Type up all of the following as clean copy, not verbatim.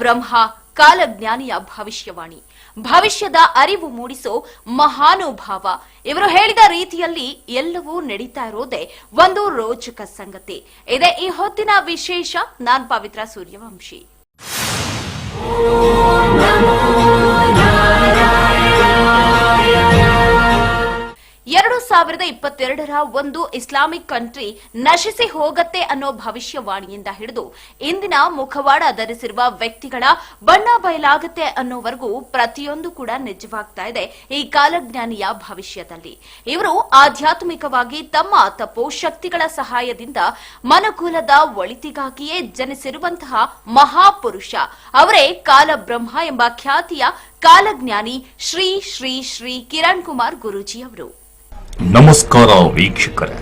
ಬ್ರಹ್ಮ ಕಾಲಜ್ಞಾನಿಯ ಭವಿಷ್ಯವಾಣಿ, ಭವಿಷ್ಯದ ಅರಿವು ಮೂಡಿಸೋ ಮಹಾನುಭಾವ. ಇವರು ಹೇಳಿದ ರೀತಿಯಲ್ಲಿ ಎಲ್ಲವೂ ನಡೀತಾ ಇರೋದೇ ಒಂದು ರೋಚಕ ಸಂಗತಿ. ಇದೇ ಈ ಹೊತ್ತಿನ ವಿಶೇಷ. ನಾನ್ ಪವಿತ್ರ ಸೂರ್ಯವಂಶಿ. 2022ರ ಒಂದು ಇಸ್ಲಾಮಿಕ್ ಕಂಟ್ರಿ ನಶಿಸಿ ಹೋಗತ್ತೆ ಅನ್ನೋ ಭವಿಷ್ಯವಾಣಿಯಿಂದ ಹಿಡಿದು ಇಂದಿನ ಮುಖವಾಡ ಧರಿಸಿರುವ ವ್ಯಕ್ತಿಗಳ ಬಣ್ಣ ಬಯಲಾಗತ್ತೆ ಅನ್ನೋವರೆಗೂ ಪ್ರತಿಯೊಂದು ಕೂಡ ನಿಜವಾಗ್ತಾ ಇದೆ ಈ ಕಾಲಜ್ಞಾನಿಯ ಭವಿಷ್ಯದಲ್ಲಿ. ಇವರು ಆಧ್ಯಾತ್ಮಿಕವಾಗಿ ತಮ್ಮ ತಪೋಶಕ್ತಿಗಳ ಸಹಾಯದಿಂದ ಮನುಕುಲದ ಒಳಿತಿಗಾಗಿಯೇ ಜನಿಸಿರುವಂತಹ ಮಹಾಪುರುಷ. ಅವರೇ ಕಾಲಬ್ರಹ್ಮ ಎಂಬ ಖ್ಯಾತಿಯ ಕಾಲಜ್ಞಾನಿ ಶ್ರೀ ಶ್ರೀ ಶ್ರೀ ಕಿರಣ್ ಕುಮಾರ್ ಗುರೂಜಿ ಅವರು. ನಮಸ್ಕಾರ ವೀಕ್ಷಕರೇ,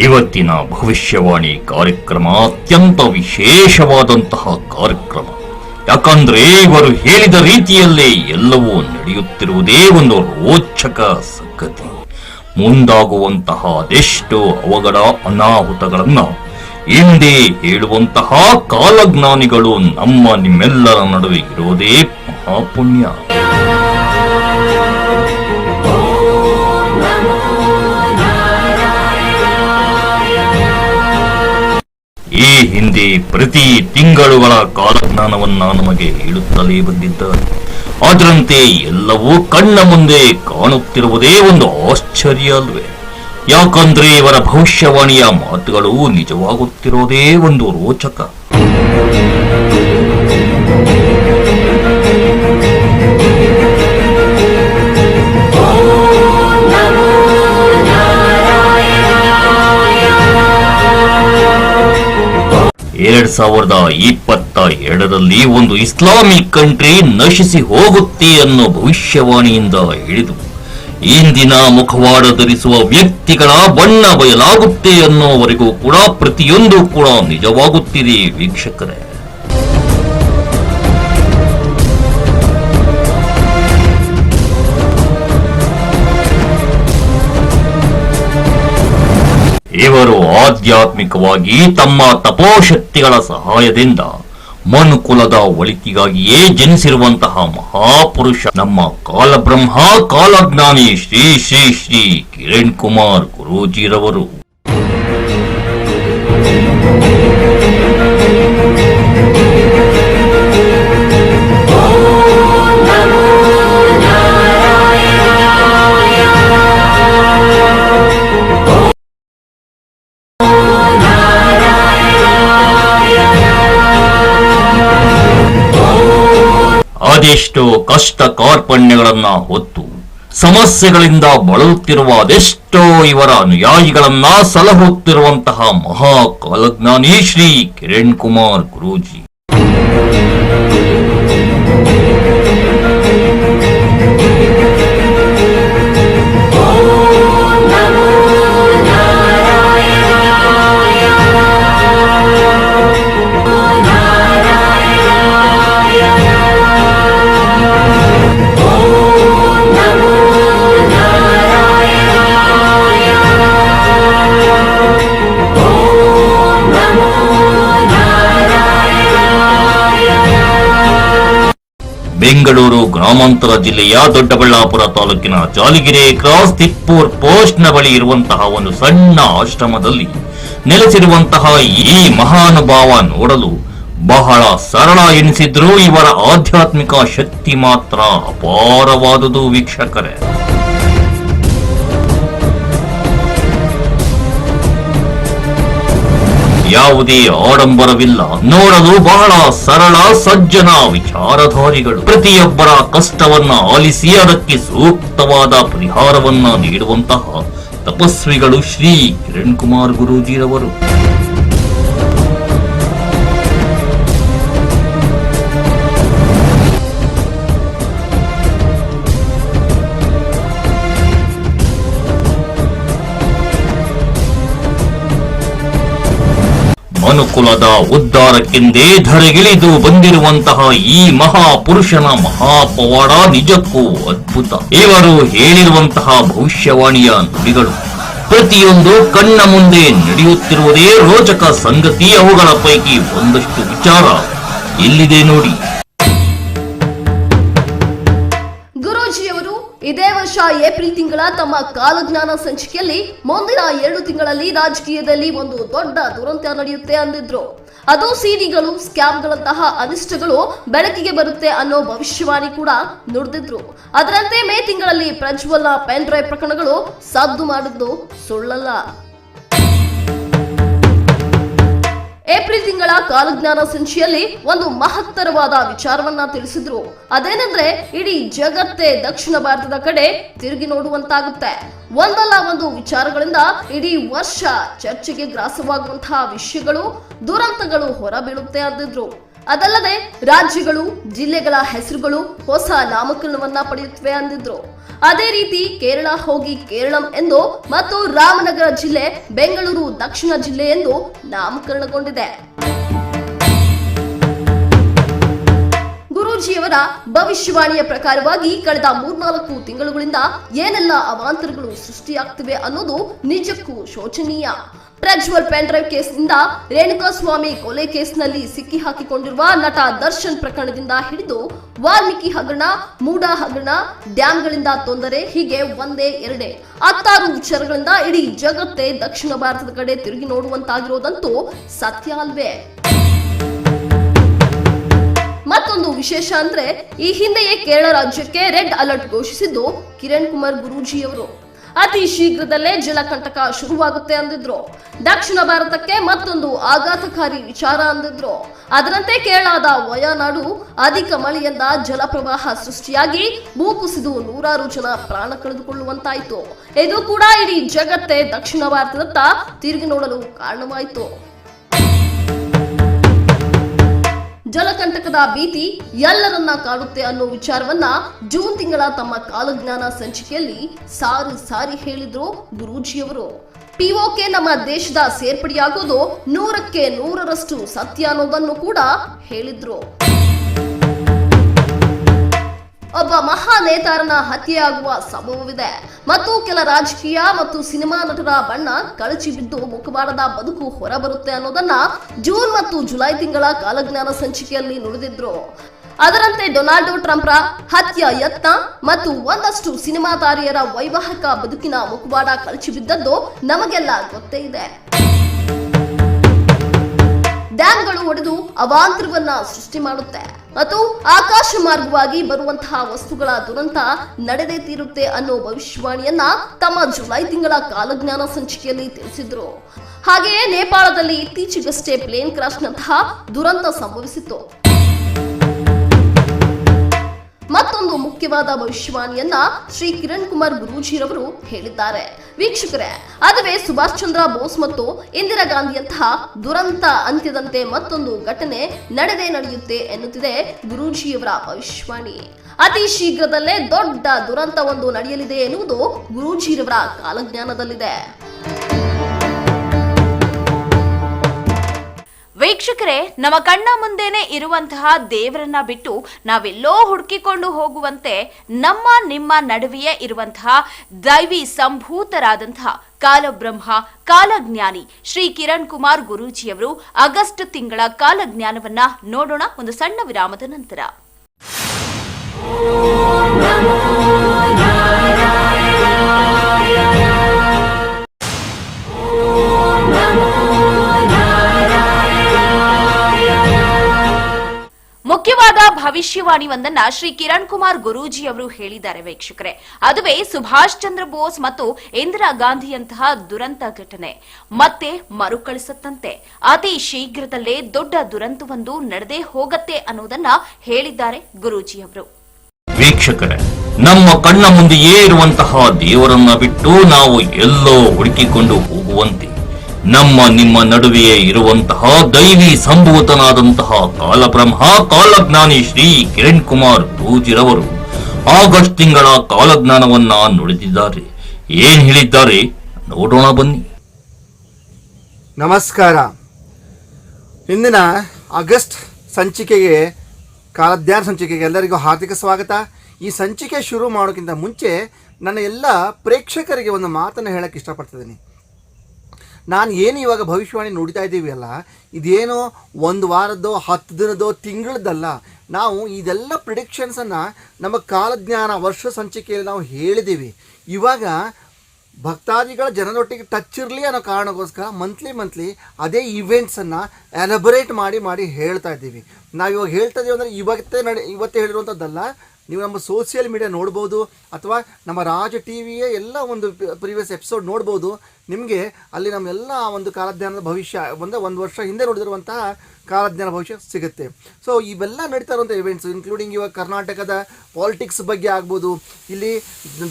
ಇವತ್ತಿನ ಭವಿಷ್ಯವಾಣಿ ಕಾರ್ಯಕ್ರಮ ಅತ್ಯಂತ ವಿಶೇಷವಾದಂತಹ ಕಾರ್ಯಕ್ರಮ. ಯಾಕಂದ್ರೆ ಇವರು ಹೇಳಿದ ರೀತಿಯಲ್ಲೇ ಎಲ್ಲವೂ ನಡೆಯುತ್ತಿರುವುದೇ ಒಂದು ರೋಚಕ ಸಂಗತಿ. ಮುಂದಾಗುವಂತಹ ಅದೆಷ್ಟೋ ಅವಘಡ ಅನಾಹುತಗಳನ್ನ ಹಿಂದೆ ಹೇಳುವಂತಹ ಕಾಲಜ್ಞಾನಿಗಳು ನಿಮ್ಮೆಲ್ಲರ ನಡುವೆ ಇರುವುದೇ ಮಹಾಪುಣ್ಯ. ಈ ಹಿಂದೆ ಪ್ರತಿ ತಿಂಗಳುಗಳ ಕಾಲಜ್ಞಾನವನ್ನ ನಮಗೆ ಹೇಳುತ್ತಲೇ ಬಂದಿದ್ದಾರೆ. ಅದರಂತೆ ಎಲ್ಲವೂ ಕಣ್ಣ ಮುಂದೆ ಕಾಣುತ್ತಿರುವುದೇ ಒಂದು ಆಶ್ಚರ್ಯ ಅಲ್ವೇ? ಯಾಕಂದ್ರೆ ಇವರ ಭವಿಷ್ಯವಾಣಿಯ ಮಾತುಗಳು ನಿಜವಾಗುತ್ತಿರೋದೇ ಒಂದು ರೋಚಕ. ಎರಡ್ 2022ರಲ್ಲಿ ಒಂದು ಇಸ್ಲಾಮಿಕ್ ಕಂಟ್ರಿ ನಶಿಸಿ ಹೋಗುತ್ತೆ ಅನ್ನೋ ಭವಿಷ್ಯವಾಣಿಯಿಂದ ಹಿಡಿದು ಇಂದಿನ ಮುಖವಾಡ ಧರಿಸುವ ವ್ಯಕ್ತಿಗಳ ಬಣ್ಣ ಬಯಲಾಗುತ್ತೆ ಅನ್ನೋವರೆಗೂ ಕೂಡ ಪ್ರತಿಯೊಂದು ಕೂಡ ನಿಜವಾಗುತ್ತಿದೆ ವೀಕ್ಷಕರೇ. ಇವರು ಆಧ್ಯಾತ್ಮಿಕವಾಗಿ ತಮ್ಮ ತಪೋಶಕ್ತಿಗಳ ಸಹಾಯದಿಂದ ಮನುಕುಲದ ಒಳಿತಿಗಾಗಿಯೇ ಜನಿಸಿರುವಂತಹ ಮಹಾಪುರುಷ ನಮ್ಮ ಕಾಲಬ್ರಹ್ಮ ಕಾಲಜ್ಞಾನಿ ಶ್ರೀ ಶ್ರೀ ಶ್ರೀ ಕಿರಣ್ ಕುಮಾರ್ ಗುರೂಜಿರವರು. ಅದೆಷ್ಟೋ ಕಷ್ಟ ಕಾರ್ಪಣ್ಯಗಳನ್ನ ಹೊತ್ತು ಸಮಸ್ಯೆಗಳಿಂದ ಬಳಲುತ್ತಿರುವ ಅದೆಷ್ಟೋ ಇವರ ಅನುಯಾಯಿಗಳನ್ನ ಸಲಹುತ್ತಿರುವಂತಹ ಮಹಾ ಕಾಲಜ್ಞಾನಿ ಶ್ರೀ ಕಿರಣ್ ಕುಮಾರ್ ಗುರೂಜಿ. ಬೆಂಗಳೂರು ಗ್ರಾಮಾಂತರ ಜಿಲ್ಲೆಯ ದೊಡ್ಡಬಳ್ಳಾಪುರ ತಾಲೂಕಿನ ಜಾಲಿಗೆರೆ ಕ್ರಾಸ್ ತಿಪ್ಪೂರ್ ಪೋಸ್ಟ್ ನ ಬಳಿ ಇರುವಂತಹ ಒಂದು ಸಣ್ಣ ಆಶ್ರಮದಲ್ಲಿ ನೆಲೆಸಿರುವಂತಹ ಈ ಮಹಾನುಭಾವ ನೋಡಲು ಬಹಳ ಸರಳ ಎನಿಸಿದ್ರೂ ಇವರ ಆಧ್ಯಾತ್ಮಿಕ ಶಕ್ತಿ ಮಾತ್ರ ಅಪಾರವಾದುದು ವೀಕ್ಷಕರೇ. ಯಾವುದೇ ಆಡಂಬರವಿಲ್ಲ, ನೋಡಲು ಬಹಳ ಸರಳ ಸಜ್ಜನ ವಿಚಾರಧಾರಿಗಳು. ಪ್ರತಿಯೊಬ್ಬರ ಕಷ್ಟವನ್ನ ಆಲಿಸಿ ಅದಕ್ಕೆ ಸೂಕ್ತವಾದ ಪರಿಹಾರವನ್ನ ನೀಡುವಂತಹ ತಪಸ್ವಿಗಳು ಶ್ರೀ ಕಿರಣ್ ಕುಮಾರ್ ಗುರೂಜಿರವರು. ಮನುಕುಲದ ಉದ್ಧಾರಕ್ಕೆಂದೇ ಧರೆಗಿಳಿದು ಬಂದಿರುವಂತಹ ಈ ಮಹಾಪುರುಷನ ಮಹಾಪವಾಡ ನಿಜಕ್ಕೂ ಅದ್ಭುತ. ಇವರು ಹೇಳಿರುವಂತಹ ಭವಿಷ್ಯವಾಣಿಯ ನುಡಿಗಳು ಪ್ರತಿಯೊಂದು ಕಣ್ಣ ಮುಂದೆ ನಡೆಯುತ್ತಿರುವುದೇ ರೋಚಕ ಸಂಗತಿ. ಅವುಗಳ ಪೈಕಿ ಒಂದಷ್ಟು ವಿಚಾರ ಇಲ್ಲಿದೆ ನೋಡಿ. ವರ್ಷ ಏಪ್ರಿಲ್ ತಿಂಗಳ ತಮ್ಮ ಕಾಲಜ್ಞಾನ ಸಂಚಿಕೆಯಲ್ಲಿ ಮುಂದಿನ 2 ತಿಂಗಳಲ್ಲಿ ರಾಜಕೀಯದಲ್ಲಿ ಒಂದು ದೊಡ್ಡ ದುರಂತ ನಡೆಯುತ್ತೆ ಅಂದಿದ್ರು. ಅದು ಸಿಡಿಗಳು, ಸ್ಕ್ಯಾಮ್ಗಳಂತಹ ಅನಿಷ್ಟಗಳು ಬೆಳಕಿಗೆ ಬರುತ್ತೆ ಅನ್ನೋ ಭವಿಷ್ಯವಾಣಿ ಕೂಡ ನುಡಿದಿದ್ರು. ಅದರಂತೆ ಮೇ ತಿಂಗಳಲ್ಲಿ ಪ್ರಜ್ವಲ್ನ ಪೆನ್ ಡ್ರೈವ್ ಪ್ರಕರಣಗಳು ಸದ್ದು ಮಾಡಿದ್ದು ಸುಳ್ಳಲ್ಲ. ಏಪ್ರಿಲ್ ತಿಂಗಳ ಕಾಲಜ್ಞಾನ ಸಂಚಿಕೆಯಲ್ಲಿ ಒಂದು ಮಹತ್ತರವಾದ ವಿಚಾರವನ್ನ ತಿಳಿಸಿದ್ರು. ಅದೇನೆಂದ್ರೆ ಇಡೀ ಜಗತ್ತೇ ದಕ್ಷಿಣ ಭಾರತದ ಕಡೆ ತಿರುಗಿ ನೋಡುವಂತಾಗುತ್ತೆ. ಒಂದಲ್ಲ ಒಂದು ವಿಚಾರಗಳಿಂದ ಇಡೀ ವರ್ಷ ಚರ್ಚೆಗೆ ಗ್ರಾಸವಾಗುವಂತಹ ವಿಷಯಗಳು, ದುರಂತಗಳು ಹೊರಬೀಳುತ್ತೆ ಅಂದಿದ್ರು. ಅದಲ್ಲದೆ ರಾಜ್ಯಗಳು, ಜಿಲ್ಲೆಗಳ ಹೆಸರುಗಳು ಹೊಸ ನಾಮಕರಣವನ್ನ ಪಡೆಯುತ್ತವೆ ಅಂದಿದ್ರು. ಅದೇ ರೀತಿ ಕೇರಳ ಹೋಗಿ ಕೇರಳಂ ಎಂದು ಮತ್ತು ರಾಮನಗರ ಜಿಲ್ಲೆ ಬೆಂಗಳೂರು ದಕ್ಷಿಣ ಜಿಲ್ಲೆ ಎಂದು ನಾಮಕರಣಗೊಂಡಿದೆ. ಗುರೂಜಿಯವರ ಭವಿಷ್ಯವಾಣಿಯ ಪ್ರಕಾರವಾಗಿ ಕಳೆದ 3-4 ತಿಂಗಳುಗಳಿಂದ ಏನೆಲ್ಲ ಅವಾಂತರಗಳು ಸೃಷ್ಟಿಯಾಗ್ತಿವೆ ಅನ್ನೋದು ನಿಜಕ್ಕೂ ಶೋಚನೀಯ. ಪ್ರಜ್ವಲ್ ಪೆನ್ ಡ್ರೈವ್ ಕೇಸ್ನಿಂದ ರೇಣುಕಾಸ್ವಾಮಿ ಕೊಲೆ ಕೇಸ್ನಲ್ಲಿ ಸಿಕ್ಕಿ ಹಾಕಿಕೊಂಡಿರುವ ನಟ ದರ್ಶನ್ ಪ್ರಕರಣದಿಂದ ಹಿಡಿದು ವಾಲ್ಮೀಕಿ ಹಗರಣ, ಮೂಡಾ ಹಗರಣ, ಡ್ಯಾಂಗಳಿಂದ ತೊಂದರೆ, ಹೀಗೆ ಒಂದೇ ಎರಡೇ 16 ವಿಚಾರಗಳಿಂದ ಇಡೀ ಜಗತ್ತೇ ದಕ್ಷಿಣ ಭಾರತದ ಕಡೆ ತಿರುಗಿ ನೋಡುವಂತಾಗಿರೋದಂತೂ ಸತ್ಯ ಅಲ್ವೇ. ಮತ್ತೊಂದು ವಿಶೇಷ ಅಂದ್ರೆ ಈ ಹಿಂದೆಯೇ ಕೇರಳ ರಾಜ್ಯಕ್ಕೆ ರೆಡ್ ಅಲರ್ಟ್ ಘೋಷಿಸಿದ್ದು ಕಿರಣ್ ಕುಮಾರ್ ಗುರೂಜಿಯವರು. ಅತಿ ಶೀಘ್ರದಲ್ಲೇ ಜಲಕಂಟಕ ಶುರುವಾಗುತ್ತೆ ಅಂದಿದ್ರು. ದಕ್ಷಿಣ ಭಾರತಕ್ಕೆ ಮತ್ತೊಂದು ಆಘಾತಕಾರಿ ವಿಚಾರ ಅಂದಿದ್ರು. ಅದರಂತೆ ಕೇರಳದ ವಯನಾಡು ಅಧಿಕ ಮಳೆಯಿಂದ ಜಲಪ್ರವಾಹ ಸೃಷ್ಟಿಯಾಗಿ ಭೂಕುಸಿದು 100 ಜನ ಪ್ರಾಣ ಕಳೆದುಕೊಳ್ಳುವಂತಾಯಿತು. ಇದು ಕೂಡ ಇಡೀ ಜಗತ್ತೇ ದಕ್ಷಿಣ ಭಾರತದತ್ತ ತಿರುಗಿ ನೋಡಲು ಕಾರಣವಾಯಿತು. ಜಲಕಂಟಕದ ಭೀತಿ ಎಲ್ಲರನ್ನ ಕಾಡುತ್ತೆ ಅನ್ನೋ ವಿಚಾರವನ್ನ ಜೂನ್ ತಿಂಗಳ ತಮ್ಮ ಕಾಲಜ್ಞಾನ ಸಂಚಿಕೆಯಲ್ಲಿ ಸಾರಿ ಹೇಳಿದ್ರು ಗುರೂಜಿಯವರು. ಪಿಒಕೆ ನಮ್ಮ ದೇಶದ ಸೇರ್ಪಡೆಯಾಗೋದು 100ಕ್ಕೆ 100ರಷ್ಟು ಸತ್ಯ ಅನ್ನೋದನ್ನು ಕೂಡ ಹೇಳಿದ್ರು. ಒಬ್ಬ ಮಹಾ ನೇತಾರನ ಹತ್ಯೆಯಾಗುವ ಸಂಭವವಿದೆ ಮತ್ತು ಕೆಲ ರಾಜಕೀಯ ಮತ್ತು ಸಿನಿಮಾ ನಟರ ಬಣ್ಣ ಕಳಚಿ ಬಿದ್ದು ಮುಖವಾಡದ ಬದುಕು ಹೊರಬರುತ್ತೆ ಅನ್ನೋದನ್ನ ಜೂನ್ ಮತ್ತು ಜುಲೈ ತಿಂಗಳ ಕಾಲಜ್ಞಾನ ಸಂಚಿಕೆಯಲ್ಲಿ ನುಡಿದಿದ್ರು. ಅದರಂತೆ ಡೊನಾಲ್ಡ್ ಟ್ರಂಪ್ರ ಹತ್ಯೆ ಯತ್ನ ಮತ್ತು ಒಂದಷ್ಟು ಸಿನಿಮಾ ತಾರೆಯರ ವೈವಾಹಿಕ ಬದುಕಿನ ಮುಖವಾಡ ಕಳಚಿ ಬಿದ್ದದ್ದು ನಮಗೆಲ್ಲ ಗೊತ್ತೇ ಇದೆ. ಡ್ಯಾಂಗಳು ಒಡೆದು ಅವಾಂತರವನ್ನ ಸೃಷ್ಟಿ ಮಾಡುತ್ತೆ ಮತ್ತು ಆಕಾಶ ಮಾರ್ಗವಾಗಿ ಬರುವಂತಹ ವಸ್ತುಗಳ ದುರಂತ ನಡೆದೇ ತೀರುತ್ತೆ ಅನ್ನೋ ಭವಿಷ್ಯವಾಣಿಯನ್ನ ತಮ್ಮ ಜುಲೈ ತಿಂಗಳ ಕಾಲಜ್ಞಾನ ಸಂಚಿಕೆಯಲ್ಲಿ ತಿಳಿಸಿದ್ರು. ಹಾಗೆಯೇ ನೇಪಾಳದಲ್ಲಿ ಇತ್ತೀಚೆಗಷ್ಟೇ ಪ್ಲೇನ್ ಕ್ರಾಶ್ನಂತಹ ದುರಂತ ಸಂಭವಿಸಿತ್ತು. ಮತ್ತೊಂದು ಮುಖ್ಯವಾದ ಭವಿಷ್ಯವಾಣಿಯನ್ನ ಶ್ರೀ ಕಿರಣ್ ಕುಮಾರ್ ಗುರೂಜಿರವರು ಹೇಳಿದ್ದಾರೆ. ವೀಕ್ಷಕರೇ, ಅದುವೇ ಸುಭಾಷ್ ಚಂದ್ರ ಬೋಸ್ ಮತ್ತು ಇಂದಿರಾ ಗಾಂಧಿಯಂತಹ ದುರಂತ ಅಂತ್ಯದಂತೆ ಮತ್ತೊಂದು ಘಟನೆ ನಡೆಯುತ್ತೆ ಎನ್ನುತ್ತಿದೆ ಗುರೂಜಿಯವರ ಭವಿಷ್ಯವಾಣಿ. ಅತಿ ಶೀಘ್ರದಲ್ಲೇ ದೊಡ್ಡ ದುರಂತವೊಂದು ನಡೆಯಲಿದೆ ಎನ್ನುವುದು ಗುರೂಜಿರವರ ಕಾಲಜ್ಞಾನದಲ್ಲಿದೆ. ವೀಕ್ಷಕರೇ, ನಮ್ಮ ಕಣ್ಣ ಮುಂದೆನೆ ಇರುವಂತಹ ದೇವರನ್ನ ಬಿಟ್ಟು ನಾವೆಲ್ಲೋ ಹುಡುಕಿಕೊಂಡು ಹೋಗುವಂತೆ ನಿಮ್ಮ ನಡುವೆಯೇ ಇರುವಂತಹ ದೈವಿ ಸಂಭೂತರಾದಂತಹ ಕಾಲಬ್ರಹ್ಮ, ಕಾಲಜ್ಞಾನಿ ಶ್ರೀ ಕಿರಣ್ ಕುಮಾರ್ ಗುರೂಜಿಯವರು ಆಗಸ್ಟ್ ತಿಂಗಳ ಕಾಲಜ್ಞಾನವನ್ನ ನೋಡೋಣ ಒಂದು ಸಣ್ಣ ವಿರಾಮದ ನಂತರ. ಮುಖ್ಯವಾದ ಭವಿಷ್ಯವಾಣಿ ಒಂದನ್ನ ಶ್ರೀ ಕಿರಣ್ ಕುಮಾರ್ ಗುರೂಜಿ ಅವರು ಹೇಳಿದ್ದಾರೆ ವೀಕ್ಷಕರೇ. ಅದುವೇ ಸುಭಾಷ್ ಚಂದ್ರ ಬೋಸ್ ಮತ್ತು ಇಂದಿರಾ ಗಾಂಧಿಯಂತಹ ದುರಂತ ಘಟನೆ ಮತ್ತೆ ಮರುಕಳಿಸುತ್ತಂತೆ. ಅತಿ ಶೀಘ್ರದಲ್ಲೇ ದೊಡ್ಡ ದುರಂತವೊಂದು ನಡೆದೇ ಹೋಗತ್ತೆ ಅನ್ನೋದನ್ನ ಹೇಳಿದ್ದಾರೆ ಗುರೂಜಿ ಅವರು. ವೀಕ್ಷಕರೇ, ನಮ್ಮ ಕಣ್ಣ ಮುಂದೆಯೇ ಇರುವಂತಹ ದೇವರನ್ನ ಬಿಟ್ಟು ನಾವು ಎಲ್ಲೋ ಹುಡುಕಿಕೊಂಡು ಹೋಗುವಂತೆ ನಿಮ್ಮ ನಡುವೆಯೇ ಇರುವಂತಹ ದೈವಿ ಸಂಭೂತನಾದಂತಹ ಕಾಲಬ್ರಹ್ಮ, ಕಾಲಜ್ಞಾನಿ ಶ್ರೀ ಕಿರಣ್ ಕುಮಾರ್ ಗುರೂಜಿರವರು ಆಗಸ್ಟ್ ತಿಂಗಳ ಕಾಲಜ್ಞಾನವನ್ನ ನುಡಿದಿದ್ದಾರೆ. ಏನ್ ಹೇಳಿದ್ದಾರೆ ನೋಡೋಣ ಬನ್ನಿ. ನಮಸ್ಕಾರ. ಇಂದಿನ ಆಗಸ್ಟ್ ಸಂಚಿಕೆಗೆ, ಕಾಲಜ್ಞಾನ ಸಂಚಿಕೆಗೆ ಎಲ್ಲರಿಗೂ ಹಾರ್ದಿಕ ಸ್ವಾಗತ. ಈ ಸಂಚಿಕೆ ಶುರು ಮಾಡೋಕ್ಕಿಂತ ಮುಂಚೆ ನನ್ನ ಎಲ್ಲ ಪ್ರೇಕ್ಷಕರಿಗೆ ಒಂದು ಮಾತನ್ನು ಹೇಳಕ್ಕೆ ಇಷ್ಟಪಡ್ತಿದ್ದೀನಿ. ನಾನು ಏನು ಇವಾಗ ಭವಿಷ್ಯವಾಣಿ ನೋಡ್ತಾ ಇದ್ದೀವಿ ಅಲ್ಲ, ಇದೇನೋ ಒಂದು ವಾರದ್ದೋ 10 ದಿನದೋ ತಿಂಗಳದ್ದಲ್ಲ. ನಾವು ಇದೆಲ್ಲ ಪ್ರಿಡಿಕ್ಷನ್ಸನ್ನು ನಮ್ಮ ಕಾಲಜ್ಞಾನ ವರ್ಷ ಸಂಚಿಕೆಯಲ್ಲಿ ನಾವು ಹೇಳಿದ್ದೀವಿ. ಇವಾಗ ಭಕ್ತಾದಿಗಳ ಜನರೊಟ್ಟಿಗೆ ಟಚ್ ಇರಲಿ ಅನ್ನೋ ಕಾರಣಕ್ಕೋಸ್ಕರ ಮಂತ್ಲಿ ಅದೇ ಇವೆಂಟ್ಸನ್ನು ಎಲಬರೇಟ್ ಮಾಡಿ ಹೇಳ್ತಾ ಇದ್ದೀವಿ. ನಾವು ಇವಾಗ ಹೇಳ್ತಾ ಇದ್ದೀವಿ ಅಂದರೆ ಇವತ್ತೇ ಹೇಳಿರುವಂಥದ್ದಲ್ಲ. ನೀವು ನಮ್ಮ ಸೋಷಿಯಲ್ ಮೀಡಿಯಾ ನೋಡ್ಬೋದು, ಅಥವಾ ನಮ್ಮ ರಾಜ ಟಿ ವಿಯ ಎಲ್ಲ ಒಂದು ಪ್ರೀವಿಯಸ್ ಎಪಿಸೋಡ್ ನೋಡ್ಬೋದು. ನಿಮಗೆ ಅಲ್ಲಿ ನಮ್ಮೆಲ್ಲ ಒಂದು ಕಾಲಜ್ಞಾನದ ಭವಿಷ್ಯ ಒಂದು ವರ್ಷ ಹಿಂದೆ ನೋಡಿದಿರುವಂತಹ ಕಾಲಜ್ಞಾನ ಭವಿಷ್ಯ ಸಿಗುತ್ತೆ. ಸೊ ಇವೆಲ್ಲ ನಡೀತಾ ಇರುವಂಥ ಇವೆಂಟ್ಸ್, ಇನ್ಕ್ಲೂಡಿಂಗ್ ಇವಾಗ ಕರ್ನಾಟಕದ ಪಾಲಿಟಿಕ್ಸ್ ಬಗ್ಗೆ ಆಗ್ಬೋದು, ಇಲ್ಲಿ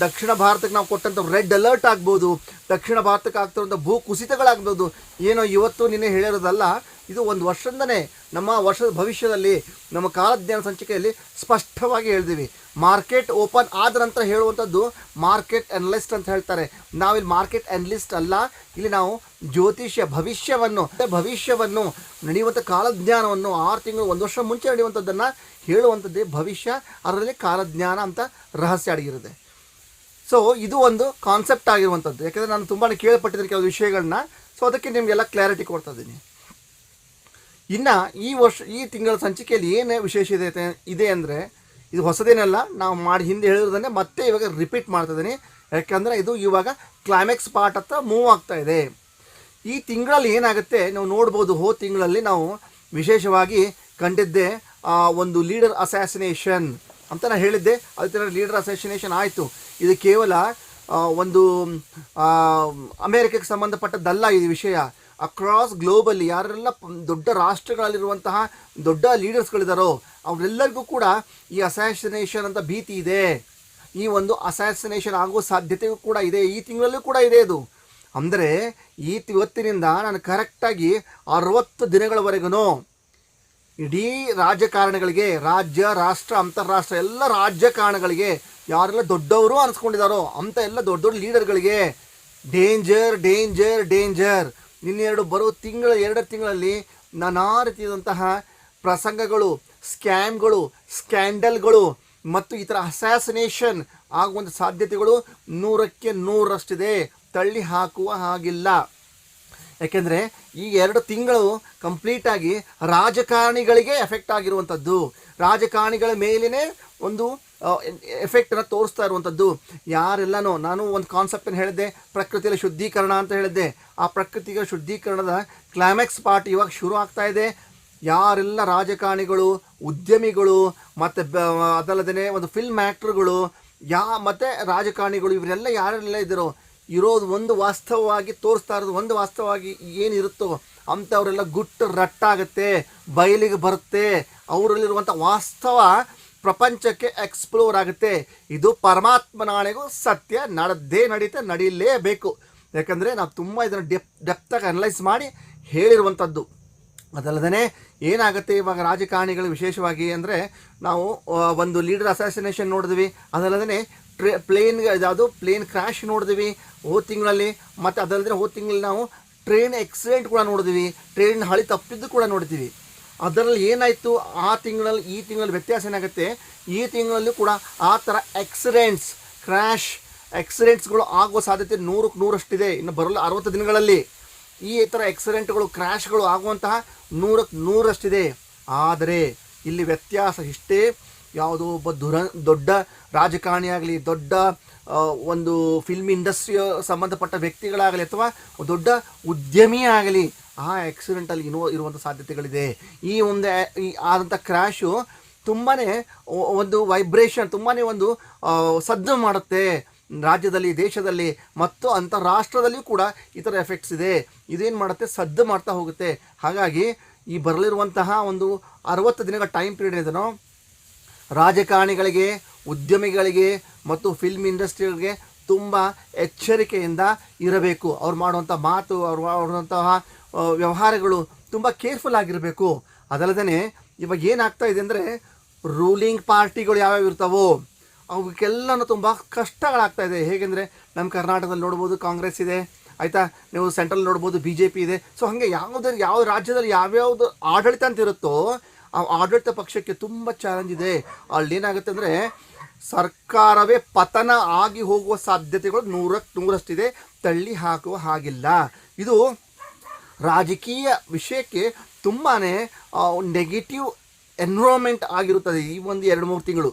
ದಕ್ಷಿಣ ಭಾರತಕ್ಕೆ ನಾವು ಕೊಟ್ಟಂಥ ರೆಡ್ ಅಲರ್ಟ್ ಆಗ್ಬೋದು, ದಕ್ಷಿಣ ಭಾರತಕ್ಕೆ ಆಗ್ತಿರುವಂಥ ಭೂ ಕುಸಿತಗಳಾಗ್ಬೋದು. ಏನೋ ಇವತ್ತು ನಿನ್ನೆ ಹೇಳಿರೋದಲ್ಲ, ಇದು ಒಂದು ವರ್ಷದಿಂದನೇ ನಮ್ಮ ವರ್ಷದ ಭವಿಷ್ಯದಲ್ಲಿ ನಮ್ಮ ಕಾಲಜ್ಞಾನ ಸಂಚಿಕೆಯಲ್ಲಿ ಸ್ಪಷ್ಟವಾಗಿ ಹೇಳಿದ್ದೀವಿ. ಮಾರ್ಕೆಟ್ ಓಪನ್ ಆದ ನಂತರ ಹೇಳುವಂಥದ್ದು ಮಾರ್ಕೆಟ್ ಅನಲಿಸ್ಟ್ ಅಂತ ಹೇಳ್ತಾರೆ. ನಾವಿಲ್ಲಿ ಮಾರ್ಕೆಟ್ ಅನಲಿಸ್ಟ್ ಅಲ್ಲ, ಇಲ್ಲಿ ನಾವು ಜ್ಯೋತಿಷ್ಯ ಭವಿಷ್ಯವನ್ನು ನಡೆಯುವಂಥ ಕಾಲಜ್ಞಾನವನ್ನು 6 ತಿಂಗಳು 1 ವರ್ಷ ಮುಂಚೆ ನಡೆಯುವಂಥದ್ದನ್ನು ಹೇಳುವಂಥದ್ದೇ ಭವಿಷ್ಯ. ಅದರಲ್ಲಿ ಕಾಲಜ್ಞಾನ ಅಂತ ರಹಸ್ಯ ಅಡಗಿರುತ್ತೆ. ಸೊ ಇದು ಒಂದು ಕಾನ್ಸೆಪ್ಟ್ ಆಗಿರುವಂಥದ್ದು. ಯಾಕಂದರೆ ನಾನು ತುಂಬಾ ಕೇಳ್ಪಟ್ಟಿದ್ದೀನಿ ಕೆಲವು ವಿಷಯಗಳನ್ನ. ಸೊ ಅದಕ್ಕೆ ನಿಮಗೆಲ್ಲ ಕ್ಲಾರಿಟಿ ಕೊಡ್ತಾ ಇದ್ದೀನಿ. ಇನ್ನು ಈ ತಿಂಗಳ ಸಂಚಿಕೆಯಲ್ಲಿ ಏನು ವಿಶೇಷ ಇದೆ ಅಂದರೆ, ಇದು ಹೊಸದೇನಲ್ಲ, ನಾವು ಹಿಂದೆ ಹೇಳಿರೋದನ್ನೇ ಮತ್ತೆ ಇವಾಗ ರಿಪೀಟ್ ಮಾಡ್ತಾ ಇದ್ದೀನಿ. ಯಾಕಂದರೆ ಇದು ಇವಾಗ ಕ್ಲೈಮ್ಯಾಕ್ಸ್ ಪಾರ್ಟ್ ಹತ್ರ ಮೂವ್ ಆಗ್ತಾ ಇದೆ. ಈ ತಿಂಗಳಲ್ಲಿ ಏನಾಗುತ್ತೆ ನಾವು ನೋಡ್ಬೋದು. ಹೋದ ತಿಂಗಳಲ್ಲಿ ನಾವು ವಿಶೇಷವಾಗಿ ಕಂಡಿದ್ದೆ ಒಂದು ಲೀಡರ್ ಅಸ್ಯಾಸಿನೇಷನ್ ಅಂತ ನಾನು ಹೇಳಿದ್ದೆ. ಅದೇ ಲೀಡರ್ ಅಸ್ಯಾಸಿನೇಷನ್ ಆಯಿತು. ಇದು ಕೇವಲ ಒಂದು ಅಮೇರಿಕಕ್ಕೆ ಸಂಬಂಧಪಟ್ಟದ್ದಲ್ಲ. ಈ ವಿಷಯ ಅಕ್ರಾಸ್ ಗ್ಲೋಬಲಿ ಯಾರೆಲ್ಲ ದೊಡ್ಡ ರಾಷ್ಟ್ರಗಳಲ್ಲಿರುವಂತಹ ದೊಡ್ಡ ಲೀಡರ್ಸ್ಗಳಿದ್ದಾರೋ ಅವರೆಲ್ಲರಿಗೂ ಕೂಡ ಈ ಅಸ್ಯಾಸಿನೇಷನ್ ಅಂತ ಭೀತಿ ಇದೆ. ಈ ಒಂದು ಅಸ್ಯಾಸಿನೇಷನ್ ಆಗುವ ಸಾಧ್ಯತೆಯೂ ಕೂಡ ಇದೆ. ಈ ತಿಂಗಳಲ್ಲೂ ಕೂಡ ಇದೆ ಇದು. ಅಂದರೆ ಇವತ್ತಿನಿಂದ ನಾನು ಕರೆಕ್ಟಾಗಿ 60 ದಿನಗಳವರೆಗೂ ಇಡೀ ರಾಜಕಾರಣಿಗಳಿಗೆ, ರಾಜ್ಯ, ರಾಷ್ಟ್ರ, ಅಂತಾರಾಷ್ಟ್ರ ಎಲ್ಲ ರಾಜಕಾರಣಗಳಿಗೆ ಯಾರೆಲ್ಲ ದೊಡ್ಡವರು ಅನಿಸ್ಕೊಂಡಿದ್ದಾರೋ ಅಂಥ ಎಲ್ಲ ದೊಡ್ಡ ದೊಡ್ಡ ಲೀಡರ್ಗಳಿಗೆ ಡೇಂಜರ್. ಇನ್ನೆರಡು ಬರೋ 2 ತಿಂಗಳಲ್ಲಿ ನಾನಾ ರೀತಿಯಾದಂತಹ ಪ್ರಸಂಗಗಳು, ಸ್ಕ್ಯಾಮ್ಗಳು, ಸ್ಕ್ಯಾಂಡಲ್ಗಳು ಮತ್ತು ಈ ಥರ ಅಸ್ಯಾಸಿನೇಷನ್ ಆಗುವಂಥ ಸಾಧ್ಯತೆಗಳು 100ಕ್ಕೆ 100ರಷ್ಟಿದೆ. ತಳ್ಳಿ ಹಾಕುವ ಹಾಗಿಲ್ಲ. ಯಾಕೆಂದರೆ ಈ 2 ತಿಂಗಳು ಕಂಪ್ಲೀಟಾಗಿ ರಾಜಕಾರಣಿಗಳಿಗೆ ಎಫೆಕ್ಟ್ ಆಗಿರುವಂಥದ್ದು. ರಾಜಕಾರಣಿಗಳ ಮೇಲೇ ಒಂದು ಎಫೆಕ್ಟನ್ನು ತೋರಿಸ್ತಾ ಇರುವಂಥದ್ದು. ಯಾರೆಲ್ಲನೋ ನಾನು ಒಂದು ಕಾನ್ಸೆಪ್ಟನ್ನು ಹೇಳಿದ್ದೆ, ಪ್ರಕೃತಿಯಲ್ಲಿ ಶುದ್ಧೀಕರಣ ಅಂತ ಹೇಳಿದ್ದೆ. ಆ ಪ್ರಕೃತಿಯ ಶುದ್ಧೀಕರಣದ ಕ್ಲೈಮ್ಯಾಕ್ಸ್ ಪಾರ್ಟ್ ಇವಾಗ ಶುರು ಆಗ್ತಾ ಇದೆ. ಯಾರೆಲ್ಲ ರಾಜಕಾರಣಿಗಳು, ಉದ್ಯಮಿಗಳು ಮತ್ತು ಅದಲ್ಲದೇ ಒಂದು ಫಿಲ್ಮ್ ಆ್ಯಕ್ಟ್ರುಗಳು ಮತ್ತು ರಾಜಕಾರಣಿಗಳು ಇವರೆಲ್ಲ ಯಾರೆಲ್ಲ ಇರೋದು ಒಂದು ವಾಸ್ತವವಾಗಿ ತೋರಿಸ್ತಾ ಇರೋದು, ಒಂದು ವಾಸ್ತವವಾಗಿ ಏನಿರುತ್ತೋ ಅಂಥವರೆಲ್ಲ ಗುಟ್ಟು ರಟ್ಟಾಗುತ್ತೆ, ಬಯಲಿಗೆ ಬರುತ್ತೆ. ಅವರಲ್ಲಿರುವಂಥ ವಾಸ್ತವ ಪ್ರಪಂಚಕ್ಕೆ ಎಕ್ಸ್ಪ್ಲೋರ್ ಆಗುತ್ತೆ. ಇದು ಪರಮಾತ್ಮನಾಣೆಗೂ ಸತ್ಯ, ನಡೀಲೇಬೇಕು. ಯಾಕಂದರೆ ನಾವು ತುಂಬ ಇದನ್ನು ಡೆಪ್ತಾಗಿ ಅನಲೈಸ್ ಮಾಡಿ ಹೇಳಿರುವಂಥದ್ದು. ಅದಲ್ಲದೇ ಏನಾಗುತ್ತೆ ಇವಾಗ ರಾಜಕಾರಣಿಗಳು ವಿಶೇಷವಾಗಿ ಅಂದರೆ, ನಾವು ಒಂದು ಲೀಡರ್ ಅಸ್ಯಾಸಿನೇಷನ್ ನೋಡಿದ್ವಿ. ಅದಲ್ಲದೇ ಪ್ಲೇನ್ ಕ್ರ್ಯಾಶ್ ನೋಡಿದ್ವಿ ಹೋದ ತಿಂಗಳಲ್ಲಿ. ಮತ್ತು ಅದಲ್ಲದೆ ಹೋದ ತಿಂಗಳಲ್ಲಿ ನಾವು ಟ್ರೈನ್ ಆಕ್ಸಿಡೆಂಟ್ ಕೂಡ ನೋಡಿದ್ವಿ, ಟ್ರೈನ್ ಹಳಿ ತಪ್ಪಿದ್ದು ಕೂಡ ನೋಡ್ತೀವಿ. ಅದರಲ್ಲಿ ಏನಾಯಿತು ಈ ತಿಂಗಳಲ್ಲಿ ವ್ಯತ್ಯಾಸ ಏನಾಗುತ್ತೆ, ಈ ತಿಂಗಳಲ್ಲಿ ಕೂಡ ಆ ಥರ ಆಕ್ಸಿಡೆಂಟ್ಸ್ಗಳು ಆಗುವ ಸಾಧ್ಯತೆ 100ಕ್ಕೆ 100ರಷ್ಟಿದೆ. ಇನ್ನು ಬರಲು 60 ದಿನಗಳಲ್ಲಿ ಈ ಥರ ಆಕ್ಸಿಡೆಂಟ್ಗಳು, ಕ್ರ್ಯಾಶ್ಗಳು ಆಗುವಂತಹ 100ಕ್ಕೆ 100ರಷ್ಟಿದೆ. ಆದರೆ ಇಲ್ಲಿ ವ್ಯತ್ಯಾಸ ಇಷ್ಟೇ, ಯಾವುದೋ ಒಬ್ಬ ದೊಡ್ಡ ರಾಜಕಾರಣಿಯಾಗಲಿ, ದೊಡ್ಡ ಒಂದು ಫಿಲ್ಮ್ ಇಂಡಸ್ಟ್ರಿಯ ಸಂಬಂಧಪಟ್ಟ ವ್ಯಕ್ತಿಗಳಾಗಲಿ, ಅಥವಾ ದೊಡ್ಡ ಉದ್ಯಮಿ ಆಗಲಿ ಆ ಆಕ್ಸಿಡೆಂಟಲ್ಲಿ ಇರುವಂಥ ಸಾಧ್ಯತೆಗಳಿದೆ. ಈ ಆದಂಥ ಕ್ರ್ಯಾಶು ತುಂಬಾ ಒಂದು ವೈಬ್ರೇಷನ್, ತುಂಬಾ ಒಂದು ಸದ್ದು ಮಾಡುತ್ತೆ ರಾಜ್ಯದಲ್ಲಿ, ದೇಶದಲ್ಲಿ ಮತ್ತು ಅಂತಾರಾಷ್ಟ್ರದಲ್ಲಿಯೂ ಕೂಡ ಈ ಥರ ಎಫೆಕ್ಟ್ಸ್ ಇದೆ. ಇದೇನು ಮಾಡುತ್ತೆ, ಸದ್ದು ಮಾಡ್ತಾ ಹೋಗುತ್ತೆ. ಹಾಗಾಗಿ ಈ ಬರಲಿರುವಂತಹ ಒಂದು 60 ದಿನಗಳ ಟೈಮ್ ಪೀರಿಯಡ್ ಇದನ್ನು ರಾಜಕಾರಣಿಗಳಿಗೆ, ಉದ್ಯಮಿಗಳಿಗೆ ಮತ್ತು ಫಿಲ್ಮ್ ಇಂಡಸ್ಟ್ರಿಗಳಿಗೆ ತುಂಬ ಎಚ್ಚರಿಕೆಯಿಂದ ಇರಬೇಕು. ಅವ್ರು ಮಾಡುವಂಥ ಮಾತು, ಅವ್ರು ಮಾಡುವಂತಹ ವ್ಯವಹಾರಗಳು ತುಂಬ ಕೇರ್ಫುಲ್ ಆಗಿರಬೇಕು. ಅದಲ್ಲದೇ ಇವಾಗ ಏನಾಗ್ತಾ ಇದೆ ಅಂದರೆ, ರೂಲಿಂಗ್ ಪಾರ್ಟಿಗಳು ಯಾವ್ಯಾವ ಇರ್ತಾವೋ ಅವಕ್ಕೆಲ್ಲನೂ ತುಂಬ ಕಷ್ಟಗಳಾಗ್ತಾ ಇದೆ. ಹೇಗೆಂದರೆ ನಮ್ಮ ಕರ್ನಾಟಕದಲ್ಲಿ ನೋಡ್ಬೋದು ಕಾಂಗ್ರೆಸ್ ಇದೆ, ಆಯಿತಾ, ನೀವು ಸೆಂಟ್ರಲ್ ನೋಡ್ಬೋದು BJP ಇದೆ. ಸೊ ಹಾಗೆ ಯಾವ ರಾಜ್ಯದಲ್ಲಿ ಯಾವ್ಯಾವುದು ಆಡಳಿತ ಅಂತ ಇರುತ್ತೋ ಆ ಆಡಳಿತ ಪಕ್ಷಕ್ಕೆ ತುಂಬ ಚಾಲೆಂಜ್ ಇದೆ. ಅಲ್ಲಿ ಏನಾಗುತ್ತೆ ಅಂದರೆ ಸರ್ಕಾರವೇ ಪತನ ಆಗಿ ಹೋಗುವ ಸಾಧ್ಯತೆಗಳು 100ಕ್ಕೆ 100ರಷ್ಟಿದೆ. ತಳ್ಳಿ ಹಾಕುವ ಹಾಗಿಲ್ಲ. ಇದು ರಾಜಕೀಯ ವಿಷಯಕ್ಕೆ ತುಂಬಾ ನೆಗೆಟಿವ್ ಎನ್ವಿರಾನ್ಮೆಂಟ್ ಆಗಿರುತ್ತದೆ ಈ ಒಂದು 2-3 ತಿಂಗಳು.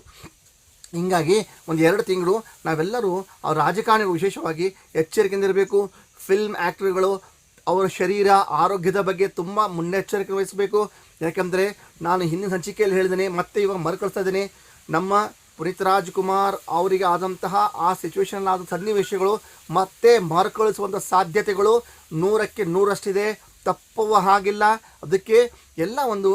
ಹೀಗಾಗಿ ಒಂದು 2 ತಿಂಗಳು ನಾವೆಲ್ಲರೂ ಆ ರಾಜಕಾರಣಿಗಳು ವಿಶೇಷವಾಗಿ ಎಚ್ಚರಿಕೆಯಿಂದ ಇರಬೇಕು. ಫಿಲ್ಮ್ ಆ್ಯಕ್ಟರ್ಗಳು ಅವರ ಶರೀರ ಆರೋಗ್ಯದ ಬಗ್ಗೆ ತುಂಬ ಮುನ್ನೆಚ್ಚರಿಕೆ ವಹಿಸಬೇಕು. ಯಾಕೆಂದರೆ ನಾನು ಹಿಂದಿನ ಸಂಚಿಕೆಯಲ್ಲಿ ಹೇಳಿದ್ದೇನೆ, ಮತ್ತೆ ಇವಾಗ ಮರುಕಳಿಸ್ತಾ ಇದ್ದೇನೆ, ನಮ್ಮ ಪುನೀತ್ ರಾಜ್ಕುಮಾರ್ ಅವರಿಗೆ ಆದಂತಹ ಆ ಸಿಚುವೇಶನ್ ಆದ ಸನ್ನಿವೇಶಗಳು ಮತ್ತೆ ಮರುಕಳಿಸುವಂಥ ಸಾಧ್ಯತೆಗಳು 100ಕ್ಕೆ 100ರಷ್ಟಿದೆ, ತಪ್ಪುವ ಹಾಗಿಲ್ಲ. ಅದಕ್ಕೆ ಎಲ್ಲ ಒಂದು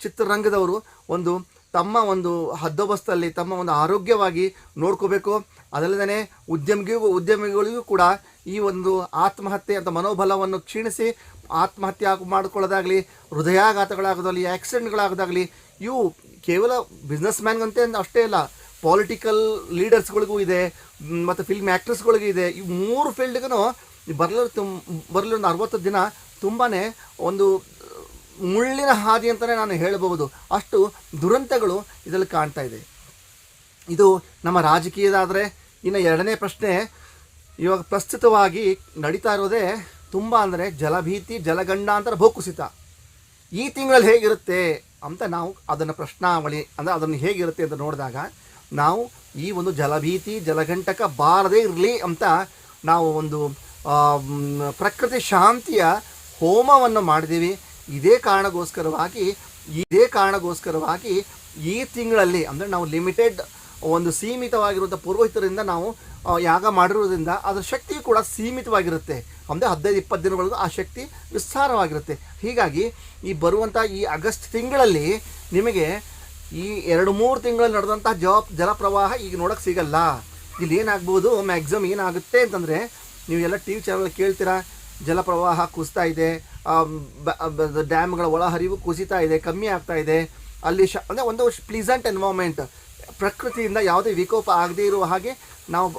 ಚಿತ್ರರಂಗದವರು ಒಂದು ತಮ್ಮ ಒಂದು ಹದ್ದೋಬಸ್ತಲ್ಲಿ ತಮ್ಮ ಒಂದು ಆರೋಗ್ಯವಾಗಿ ನೋಡ್ಕೋಬೇಕು. ಅದಲ್ಲದೆ ಉದ್ಯಮಿಗಳಿಗೂ ಕೂಡ ಈ ಒಂದು ಆತ್ಮಹತ್ಯೆ ಅಂತ ಮನೋಬಲವನ್ನು ಕ್ಷೀಣಿಸಿ ಆತ್ಮಹತ್ಯೆ ಮಾಡಿಕೊಳ್ಳೋದಾಗಲಿ, ಹೃದಯಾಘಾತಗಳಾಗೋದಾಗಲಿ, ಆಕ್ಸಿಡೆಂಟ್ಗಳಾಗೋದಾಗಲಿ, ಇವು ಕೇವಲ ಬಿಸ್ನೆಸ್ ಮ್ಯಾನ್ಗಂತೆ ಅಷ್ಟೇ ಇಲ್ಲ, ಪೊಲಿಟಿಕಲ್ ಲೀಡರ್ಸ್ಗಳಿಗೂ ಇದೆ ಮತ್ತು ಫಿಲ್ಮ್ ಆ್ಯಕ್ಟರ್ಸ್ಗಳಿಗೂ ಇದೆ. ಈ 3 ಫೀಲ್ಡ್ಗೂ ಬರಲಿ ಒಂದು 60 ದಿನ ತುಂಬಾ ಒಂದು ಮುಳ್ಳಿನ ಹಾದಿ ಅಂತಲೇ ನಾನು ಹೇಳಬಹುದು. ಅಷ್ಟು ದುರಂತಗಳು ಇದರಲ್ಲಿ ಕಾಣ್ತಾ ಇದೆ. ಇದು ನಮ್ಮ ರಾಜಕೀಯದಾದರೆ. ಇನ್ನು 2ನೇ ಪ್ರಶ್ನೆ, ಇವಾಗ ಪ್ರಸ್ತುತವಾಗಿ ನಡೀತಾ ಇರೋದೇ ತುಂಬ ಅಂದರೆ ಜಲಭೀತಿ, ಜಲಗಂಡಾಂತರ, ಭೂಕುಸಿತ. ಈ ತಿಂಗಳಲ್ಲಿ ಹೇಗಿರುತ್ತೆ ಅಂತ ನಾವು ಅದನ್ನು ಪ್ರಶ್ನಾವಳಿ ಅಂದರೆ ಅದನ್ನು ಹೇಗಿರುತ್ತೆ ಅಂತ ನೋಡಿದಾಗ ನಾವು ಈ ಒಂದು ಜಲಭೀತಿ ಜಲಗಂಟಕ ಬಾರದೇ ಇರಲಿ ಅಂತ ನಾವು ಒಂದು ಪ್ರಕೃತಿ ಶಾಂತಿಯ ಹೋಮವನ್ನು ಮಾಡಿದ್ದೀವಿ. ಇದೇ ಕಾರಣಗೋಸ್ಕರವಾಗಿ ಈ ತಿಂಗಳಲ್ಲಿ ಅಂದರೆ ನಾವು ಲಿಮಿಟೆಡ್ ಒಂದು ಸೀಮಿತವಾಗಿರುವಂಥ ಪುರೋಹಿತರಿಂದ ನಾವು ಯಾಗ ಮಾಡಿರೋದ್ರಿಂದ ಅದರ ಶಕ್ತಿಯು ಕೂಡ ಸೀಮಿತವಾಗಿರುತ್ತೆ. ಅಂದರೆ 15-20 ದಿನಗಳಿಗೂ ಆ ಶಕ್ತಿ ವಿಸ್ತಾರವಾಗಿರುತ್ತೆ. ಹೀಗಾಗಿ ಈ ಬರುವಂಥ ಈ ಆಗಸ್ಟ್ ತಿಂಗಳಲ್ಲಿ ನಿಮಗೆ ಈ 2-3 ತಿಂಗಳಲ್ಲಿ ನಡೆದಂಥ ಜಲಪ್ರವಾಹ ಈಗ ನೋಡೋಕ್ಕೆ ಸಿಗಲ್ಲ. ಇಲ್ಲಿ ಏನಾಗ್ಬೋದು, ಮ್ಯಾಕ್ಸಿಮಮ್ ಏನಾಗುತ್ತೆ ಅಂತಂದರೆ, ನೀವು ಎಲ್ಲ ಟಿ ವಿ ಚಾನಲ್ ಕೇಳ್ತೀರಾ, ಜಲಪ್ರವಾಹ ಕುಸಿತಾ ಇದೆ, ಡ್ಯಾಮ್ಗಳ ಒಳಹರಿವು ಕುಸಿತಾ ಇದೆ, ಕಮ್ಮಿ ಆಗ್ತಾ ಇದೆ. ಅಲ್ಲಿ ಅಂದರೆ ಒಂದು ಪ್ಲೀಸೆಂಟ್ ಎನ್ವೈರ್ಮೆಂಟ್, ಪ್ರಕೃತಿಯಿಂದ ಯಾವುದೇ ವಿಕೋಪ ಆಗದೇ ಇರುವ ಹಾಗೆ ನಾವು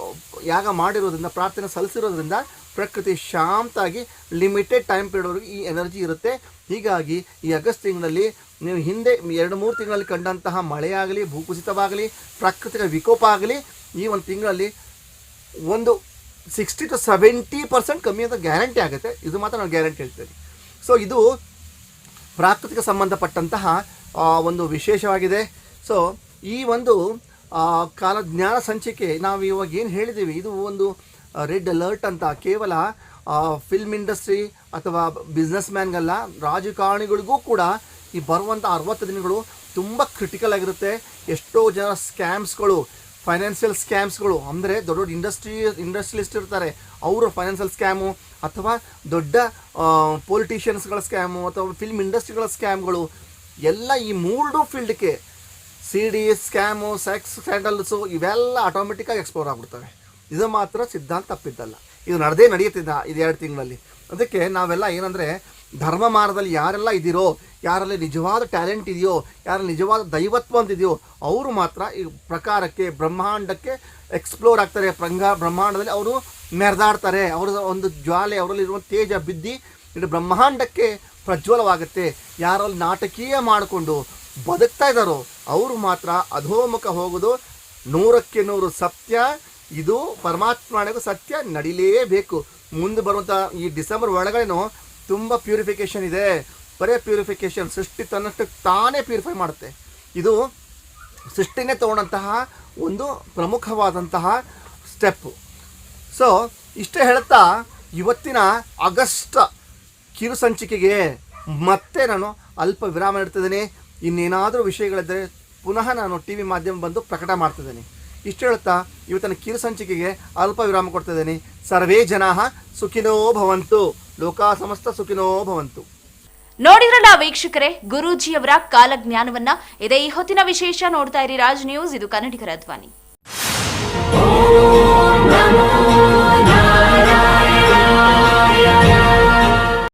ಯಾಗ ಮಾಡಿರೋದ್ರಿಂದ, ಪ್ರಾರ್ಥನೆ ಸಲ್ಲಿಸಿರೋದ್ರಿಂದ ಪ್ರಕೃತಿ ಶಾಂತಾಗಿ ಲಿಮಿಟೆಡ್ ಟೈಮ್ ಪೀರಿಯಡ್ವರೆಗೂ ಈ ಎನರ್ಜಿ ಇರುತ್ತೆ. ಹೀಗಾಗಿ ಈ ಆಗಸ್ಟ್ ತಿಂಗಳಲ್ಲಿ ನೀವು ಹಿಂದೆ 2-3 ತಿಂಗಳಲ್ಲಿ ಕಂಡಂತಹ ಮಳೆಯಾಗಲಿ, ಭೂಕುಸಿತವಾಗಲಿ, ಪ್ರಾಕೃತಿಕ ವಿಕೋಪ ಆಗಲಿ, ಈ ಒಂದು ತಿಂಗಳಲ್ಲಿ ಒಂದು 60-70% ಕಮ್ಮಿ ಅಂತ ಗ್ಯಾರಂಟಿ ಆಗುತ್ತೆ. ಇದು ಮಾತ್ರ ನಾನು ಗ್ಯಾರಂಟಿ ಹೇಳ್ತೇನೆ. ಸೊ ಇದು ಪ್ರಾಕೃತಿಕ ಸಂಬಂಧಪಟ್ಟಂತಹ ಒಂದು ವಿಶೇಷವಾಗಿದೆ. ಸೊ ಈ ಒಂದು ಕಾಲಜ್ಞಾನ ಸಂಚಿಕೆ ನಾವು ಇವಾಗ ಏನು ಹೇಳಿದ್ದೀವಿ, ಇದು ಒಂದು ರೆಡ್ ಅಲರ್ಟ್ ಅಂತ ಕೇವಲ ಫಿಲ್ಮ್ ಇಂಡಸ್ಟ್ರಿ ಅಥವಾ ಬಿಸ್ನೆಸ್ ಮ್ಯಾನ್ಗಲ್ಲ, ರಾಜಕಾರಣಿಗಳಿಗೂ ಕೂಡ ಈ ಬರುವಂಥ 60 ದಿನಗಳು ತುಂಬ ಕ್ರಿಟಿಕಲ್ ಆಗಿರುತ್ತೆ. ಎಷ್ಟೋ ಜನ ಸ್ಕ್ಯಾಮ್ಸ್ಗಳು, ಫೈನಾನ್ಷಿಯಲ್ ಸ್ಕ್ಯಾಮ್ಸ್ಗಳು, ಅಂದರೆ ದೊಡ್ಡ ದೊಡ್ಡ ಇಂಡಸ್ಟ್ರಿಯಲಿಸ್ಟ್ ಇರ್ತಾರೆ, ಅವರು ಫೈನಾನ್ಷಿಯಲ್ ಸ್ಕ್ಯಾಮು, ಅಥವಾ ದೊಡ್ಡ ಪೊಲಿಟಿಷಿಯನ್ಸ್ಗಳ ಸ್ಕ್ಯಾಮು, ಅಥವಾ ಫಿಲ್ಮ್ ಇಂಡಸ್ಟ್ರಿಗಳ ಸ್ಕ್ಯಾಮ್ಗಳು ಎಲ್ಲ ಈ 3 ಫೀಲ್ಡ್ಗೆ CD ಸ್ಕ್ಯಾಮು, ಸೆಕ್ಸ್ ಸ್ಕ್ಯಾಂಡಲ್ಸು ಇವೆಲ್ಲ ಆಟೋಮೆಟಿಕ್ಕಾಗಿ ಎಕ್ಸ್ಪ್ಲೋರ್ ಆಗಿಬಿಡ್ತವೆ. ಇದು ಮಾತ್ರ ಸಿದ್ಧಾಂತ ತಪ್ಪಿದ್ದಲ್ಲ, ಇದು ನಡೆಯುತ್ತಿದ್ದ ಇದು 2 ತಿಂಗಳಲ್ಲಿ. ಅದಕ್ಕೆ ನಾವೆಲ್ಲ ಏನಂದರೆ, ಧರ್ಮ ಮಾರ್ಗದಲ್ಲಿ ಯಾರೆಲ್ಲ ಇದ್ದೀರೋ, ಯಾರಲ್ಲಿ ನಿಜವಾದ ಟ್ಯಾಲೆಂಟ್ ಇದೆಯೋ, ಯಾರಲ್ಲಿ ನಿಜವಾದ ದೈವತ್ವ ಅಂತಿದೆಯೋ, ಅವರು ಮಾತ್ರ ಈ ಪ್ರಕಾರಕ್ಕೆ, ಬ್ರಹ್ಮಾಂಡಕ್ಕೆ ಎಕ್ಸ್ಪ್ಲೋರ್ ಆಗ್ತಾರೆ. ಬ್ರಹ್ಮಾಂಡದಲ್ಲಿ ಅವರು ಮೆರೆದಾಡ್ತಾರೆ. ಅವರ ಒಂದು ಜ್ವಾಲೆ, ಅವರಲ್ಲಿರುವ ತೇಜ ಬಿದ್ದು ಇಡೀ ಬ್ರಹ್ಮಾಂಡಕ್ಕೆ ಪ್ರಜ್ವಲವಾಗುತ್ತೆ. ಯಾರಲ್ಲಿ ನಾಟಕೀಯ ಮಾಡಿಕೊಂಡು ಬದುಕ್ತಾ ಇದ್ದಾರೋ ಅವರು ಮಾತ್ರ ಅಧೋಮುಖ ಹೋಗೋದು 100ಕ್ಕೆ 100 ಸತ್ಯ. ಇದು ಪರಮಾತ್ಮನಿಗೂ ಸತ್ಯ ನಡಿಲೇಬೇಕು. ಮುಂದೆ ಬರುವಂಥ ಈ ಡಿಸೆಂಬರ್ ಒಳಗಡೆನೂ ತುಂಬ ಪ್ಯೂರಿಫಿಕೇಷನ್ ಇದೆ. ಬರೇ ಪ್ಯೂರಿಫಿಕೇಷನ್, ಸೃಷ್ಟಿ ತನ್ನಷ್ಟು ತಾನೇ ಪ್ಯೂರಿಫೈ ಮಾಡುತ್ತೆ. ಇದು ಸೃಷ್ಟಿನೇ ತಗೊಂಡಂತಹ ಒಂದು ಪ್ರಮುಖವಾದಂತಹ ಸ್ಟೆಪ್ಪು. ಸೊ ಇಷ್ಟೇ ಹೇಳ್ತಾ ಇವತ್ತಿನ ಆಗಸ್ಟ್ ಕಿರು ಸಂಚಿಕೆಗೆ ಮತ್ತೆ ನಾನು ಅಲ್ಪ ವಿರಾಮ ನೀಡ್ತಿದ್ದೀನಿ. ಇನ್ನೇನಾದರೂ ವಿಷಯಗಳಿದ್ದರೆ ಪುನಃ ನಾನು TV ಮಾಧ್ಯಮ ಬಂದು ಪ್ರಕಟ ಮಾಡ್ತಿದ್ದೀನಿ. ಇಷ್ಟು ಹೇಳ್ತಾ ಇವತ್ತಿನ ಕಿರು ಸಂಚಿಕೆಗೆ ಅಲ್ಪ ವಿರಾಮ ಕೊಡ್ತಿದ್ದೀನಿ. ಸರ್ವೇ ಜನಾಃ ಸುಖಿನೋ ಭವಂತು, ಲೋಕಾ ಸಮಸ್ತ ಸುಖಿನೋ ಭವಂತು. ನೋಡಿದ್ರಲ್ಲ ವೀಕ್ಷಕರೇ, ಗುರೂಜಿಯವರ ಕಾಲಜ್ಞಾನವನ್ನ. ಇದೇ ಈ ಹೊತ್ತಿನ ವಿಶೇಷ. ನೋಡ್ತಾ ಇರಿ ರಾಜ್ ನ್ಯೂಸ್, ಇದು ಕನ್ನಡಿಗರ ಧ್ವನಿ.